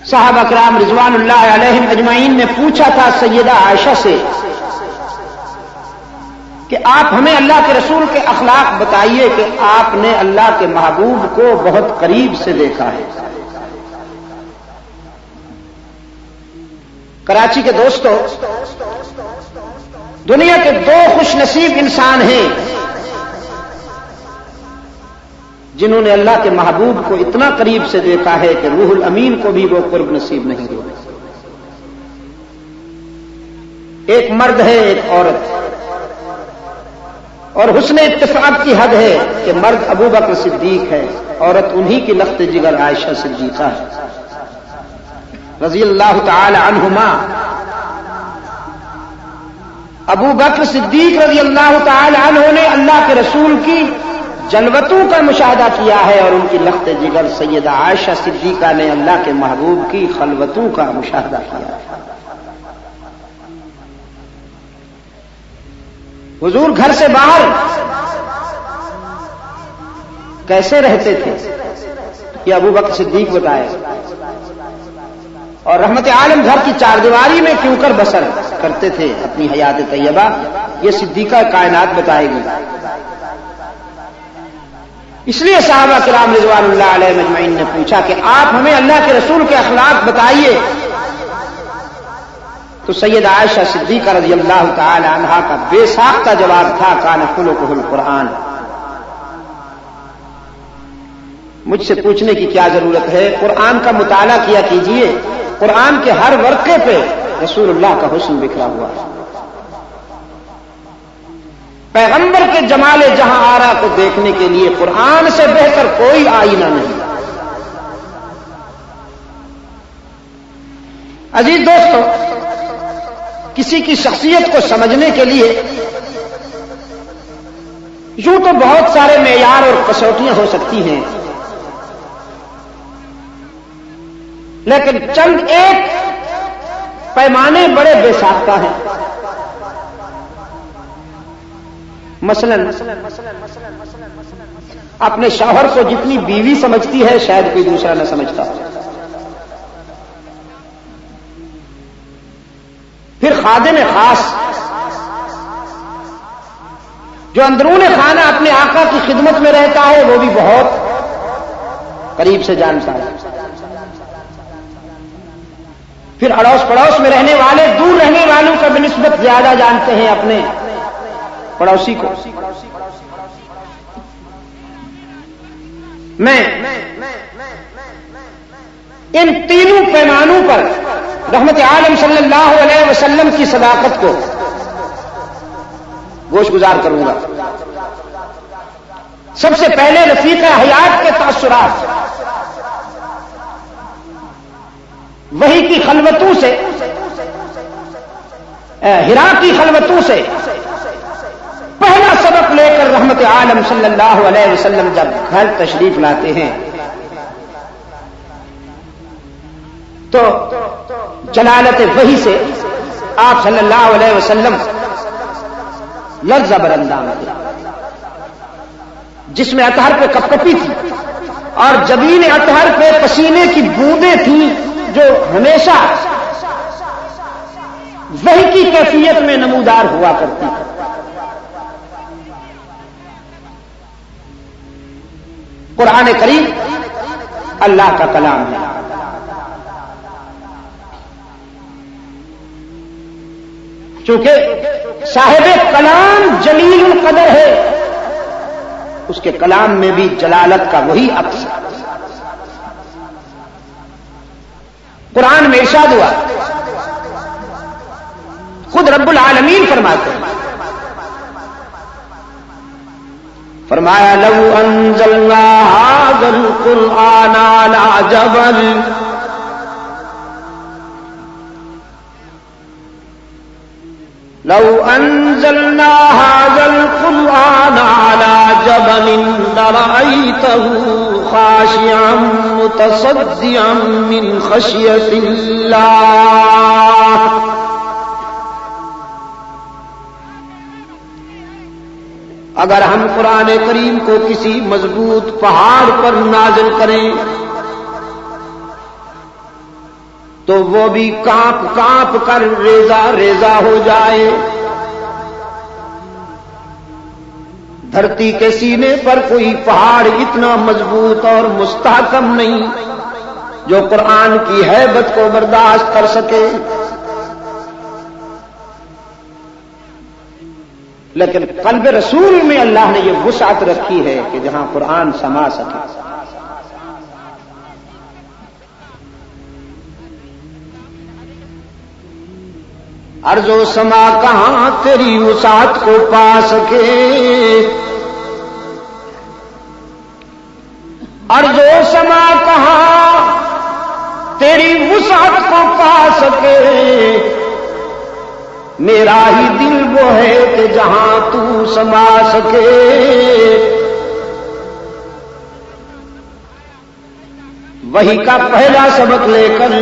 صحابہ کرام رضوان اللہ علیہم اجمعین نے پوچھا تھا سیدہ عائشہ سے کہ آپ ہمیں اللہ کے رسول کے اخلاق بتائیے کہ آپ نے اللہ کے محبوب کو بہت قریب سے دیکھا ہے۔ کراچی کے دوستو، دنیا کے دو خوش نصیب انسان ہیں جنہوں نے اللہ کے محبوب کو اتنا قریب سے دیکھا ہے کہ روح الامین کو بھی وہ قرب نصیب نہیں ہوا۔ ایک مرد ہے، ایک عورت، اور حسن اتفاق کی حد ہے کہ مرد ابو بکر صدیق ہے، عورت انہی کی لخت جگر عائشہ صدیقہ ہے رضی اللہ تعالی عنہما۔ ابو بکر صدیق رضی اللہ تعالی عنہ نے اللہ کے رسول کی جلوتوں کا مشاہدہ کیا ہے، اور ان کی لخت جگر سیدہ عائشہ صدیقہ نے اللہ کے محبوب کی خلوتوں کا مشاہدہ کیا ہے۔ حضور گھر سے باہر کیسے رہتے تھے یہ ابو بکر صدیق بتائے، اور رحمت عالم گھر کی چار دیواری میں کیوں کر بسر کرتے تھے اپنی حیات طیبہ، یہ صدیقہ کائنات بتائے گی۔ اس لیے صحابہ کرام رضوان اللہ علیہ مجمعین نے پوچھا کہ آپ ہمیں اللہ کے رسول کے اخلاق بتائیے، تو سید عائشہ صدیقہ رضی اللہ تعالی عنہا کا بے ساختہ جواب تھا کان خلقہ القرآن۔ مجھ سے پوچھنے کی کیا ضرورت ہے، قرآن کا مطالعہ کیا کیجئے، قرآن کے ہر ورقے پہ رسول اللہ کا حسن بکھرا ہوا ہے۔ پیغمبر کے جمال جہاں آرا کو دیکھنے کے لیے قرآن سے بہتر کوئی آئینہ نہیں۔ عزیز دوستو، کسی کی شخصیت کو سمجھنے کے لیے یوں تو بہت سارے معیار اور کسوٹیاں ہو سکتی ہیں، لیکن چند ایک پیمانے بڑے بے ساختہ ہیں۔ مثلا اپنے شوہر کو جتنی بیوی سمجھتی ہے شاید کوئی دوسرا نہ سمجھتا ہو۔ پھر خادم خاص جو اندرون خانہ اپنے آقا کی خدمت میں رہتا ہے وہ بھی بہت قریب سے جانتا ہے۔ پھر اڑوس پڑوس میں رہنے والے دور رہنے والوں کا بنسبت زیادہ جانتے ہیں اپنے پڑوسی کو۔ میں ان تینوں پیمانوں پر رحمت عالم صلی اللہ علیہ وسلم کی صداقت کو گوش گزار کروں گا۔ سب سے پہلے رفیق حیات کے تاثرات، وحی کی خلوتوں سے، ہرا کی خلوتوں سے پہلا سبق لے کر رحمت عالم صلی اللہ علیہ وسلم جب گھر تشریف لاتے ہیں تو جلالت وحی سے آپ صلی اللہ علیہ وسلم لرزہ براندام تھے، جس میں اطہر پہ کپکپی تھی اور جبین اطہر پہ پسینے کی بوندیں تھیں جو ہمیشہ وحی کی کیفیت میں نمودار ہوا کرتی تھی۔ قرآن کریم اللہ کا کلام ہے، چونکہ صاحب کلام جلیل القدر ہے، اس کے کلام میں بھی جلالت کا وہی عکس ہے۔ قرآن میں ارشاد ہوا، خود رب العالمین فرماتے ہیں، فرمایا لو انزلنا هذا القرآن على جبل لو انزلنا هذا القرآن على جبل لرأيته خاشعا متصدعا من خشية الله۔ اگر ہم قرآن کریم کو کسی مضبوط پہاڑ پر نازل کریں تو وہ بھی کانپ کانپ کر ریزہ ریزہ ہو جائے۔ دھرتی کے سینے پر کوئی پہاڑ اتنا مضبوط اور مستحکم نہیں جو قرآن کی ہیبت کو برداشت کر سکے، لیکن قلب رسول میں اللہ نے یہ وسعت رکھی ہے کہ جہاں قرآن سما سکے۔ ارض و سما کہاں تیری وسعت کو پا سکے، ارض و سما کہاں تیری وسعت کو پا سکے، میرا ہی دل وہ ہے کہ جہاں تو سما سکے۔ وحی کا پہلا سبق لے کر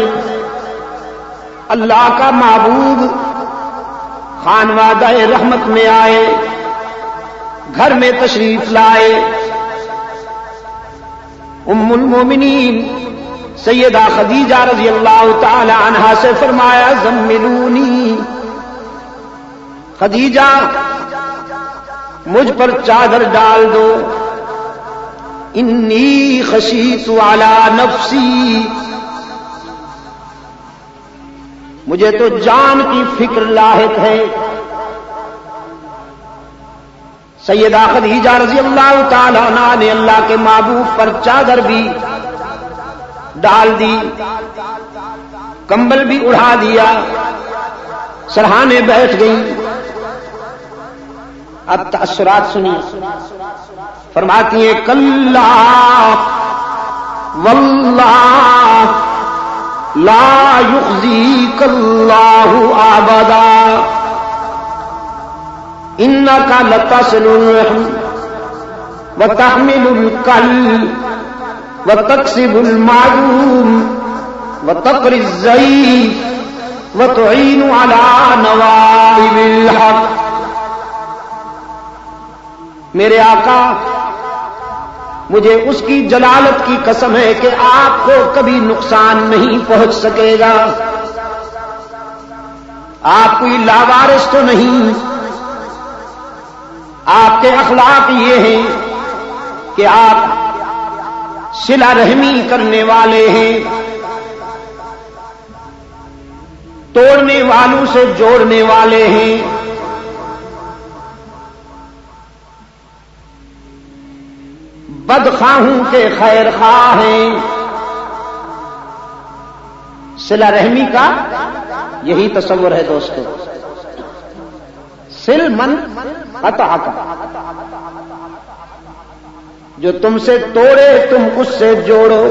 اللہ کا محبوب خانوادہ رحمت میں آئے، گھر میں تشریف لائے۔ ام المومنین سیدہ خدیجہ رضی اللہ تعالی عنہا سے فرمایا زملونی، خدیجہ مجھ پر چادر ڈال دو، انی خشیت علی نفسی، مجھے تو جان کی فکر لاحق ہے۔ سیدہ خدیجہ رضی اللہ تعالی عنہا نے اللہ کے محبوب پر چادر بھی ڈال دی، کمبل بھی اڑا دیا، سرہانے بیٹھ گئی۔ اب تأثرات سنیے، فرماتی ہیں کلا واللہ لا یخزیک اللہ ابدا، انک لتصل الرحم وتحمل الکل وتکسب المعدوم وتقری الضیف وتعین علی نوائب الحق۔ میرے آقا مجھے اس کی جلالت کی قسم ہے کہ آپ کو کبھی نقصان نہیں پہنچ سکے گا، آپ کوئی لاوارث تو نہیں، آپ کے اخلاق یہ ہیں کہ آپ صلہ رحمی کرنے والے ہیں، توڑنے والوں سے جوڑنے والے ہیں۔ بدخواہوں کے خیر خواہ ہیں۔ صلہ رحمی کا یہی تصور ہے دوستو، صل من قطعک، جو تم سے توڑے تم اس سے جوڑو،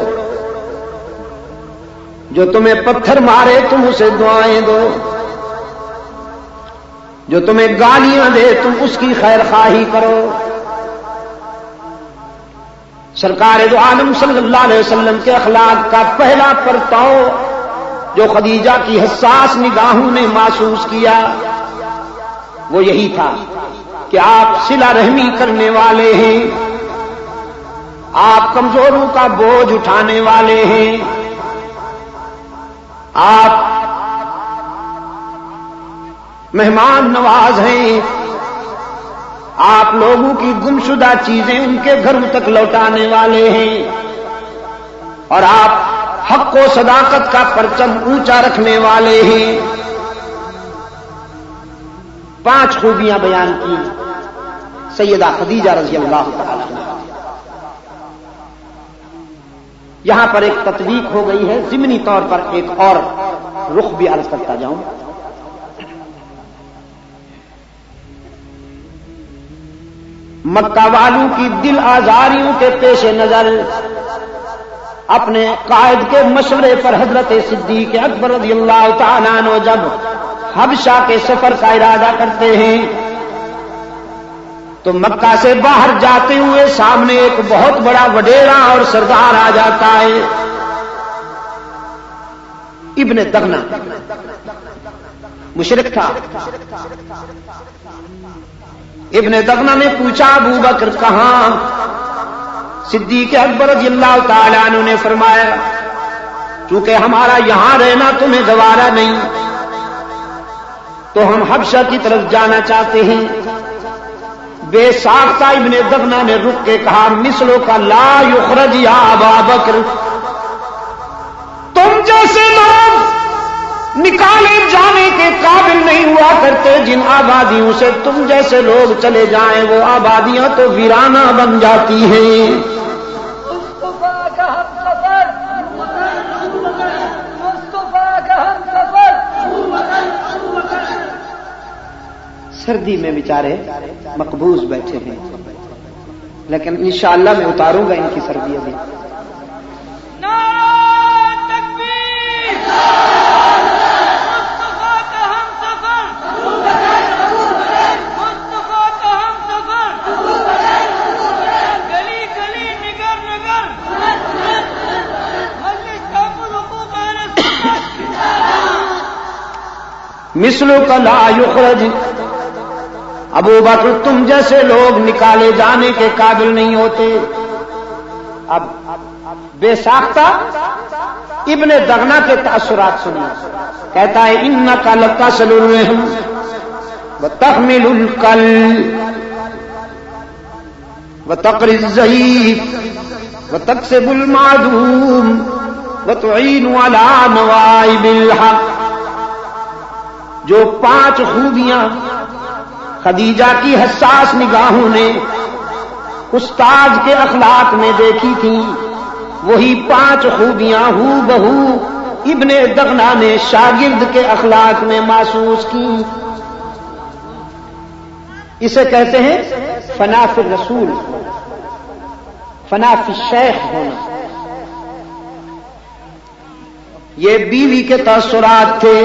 جو تمہیں پتھر مارے تم اسے دعائیں دو، جو تمہیں گالیاں دے تم اس کی خیر خواہی کرو۔ سرکار دو عالم صلی اللہ علیہ وسلم کے اخلاق کا پہلا پرتاؤ جو خدیجہ کی حساس نگاہوں نے محسوس کیا وہ یہی تھا کہ آپ صلہ رحمی کرنے والے ہیں، آپ کمزوروں کا بوجھ اٹھانے والے ہیں، آپ مہمان نواز ہیں، آپ لوگوں کی گمشدہ چیزیں ان کے گھروں تک لوٹانے والے ہیں، اور آپ حق و صداقت کا پرچم اونچا رکھنے والے ہیں۔ 5 خوبیاں بیان کی سیدہ خدیجہ رضی اللہ تعالی عنہا۔ یہاں پر ایک تطبیق ہو گئی ہے، ضمنی طور پر ایک اور رخ بھی عرض کرتا جاؤں۔ مکہ والوں کی دل آزاریوں کے پیش نظر اپنے قائد کے مشورے پر حضرت صدیق اکبر رضی اللہ تعالیٰ عنہ جب حبشہ کے سفر کا ارادہ کرتے ہیں تو مکہ سے باہر جاتے ہوئے سامنے ایک بہت بڑا وڈیرا اور سردار آ جاتا ہے، ابن دغنہ مشرک تھا۔ ابن دغنہ نے پوچھا ابو بکر کہاں؟ صدیق اکبر رضی اللہ تعالی عنہ نے فرمایا چونکہ ہمارا یہاں رہنا تمہیں گوارا نہیں تو ہم حبشہ کی طرف جانا چاہتے ہیں۔ بے ساختہ ابن دغنہ نے رک کے کہا مثلوں کا لا یخرج یا ابا بکر، تم جیسے لوگ نکالے جانے کے قابل نہیں ہوا کرتے، جن آبادیوں سے تم جیسے لوگ چلے جائیں وہ آبادیاں تو ویرانہ بن جاتی ہیں۔ سردی میں بیچارے مقبوض بیٹھے ہیں، لیکن انشاءاللہ میں اتاروں گا ان کی سردی ابھی۔ مثلوں کا لا یخرج، ابو بکر تم جیسے لوگ نکالے جانے کے قابل نہیں ہوتے۔ اب بے ساختہ ابن دغنہ کے تاثرات سنیے، کہتا ہے انک لتصل الرحم وتحمل الکل وتقری الضعیف وتکسب المعدوم وتعین علی نوائب الحق۔ جو 5 خوبیاں خدیجہ کی حساس نگاہوں نے استاد کے اخلاق میں دیکھی تھیں، وہی 5 خوبیاں ہو بہو ابن دغنہ نے شاگرد کے اخلاق میں محسوس کی۔ اسے کہتے ہیں فنا فی الرسول، فنا فی الشیخ ہونا۔ یہ بیوی کے تاثرات تھے۔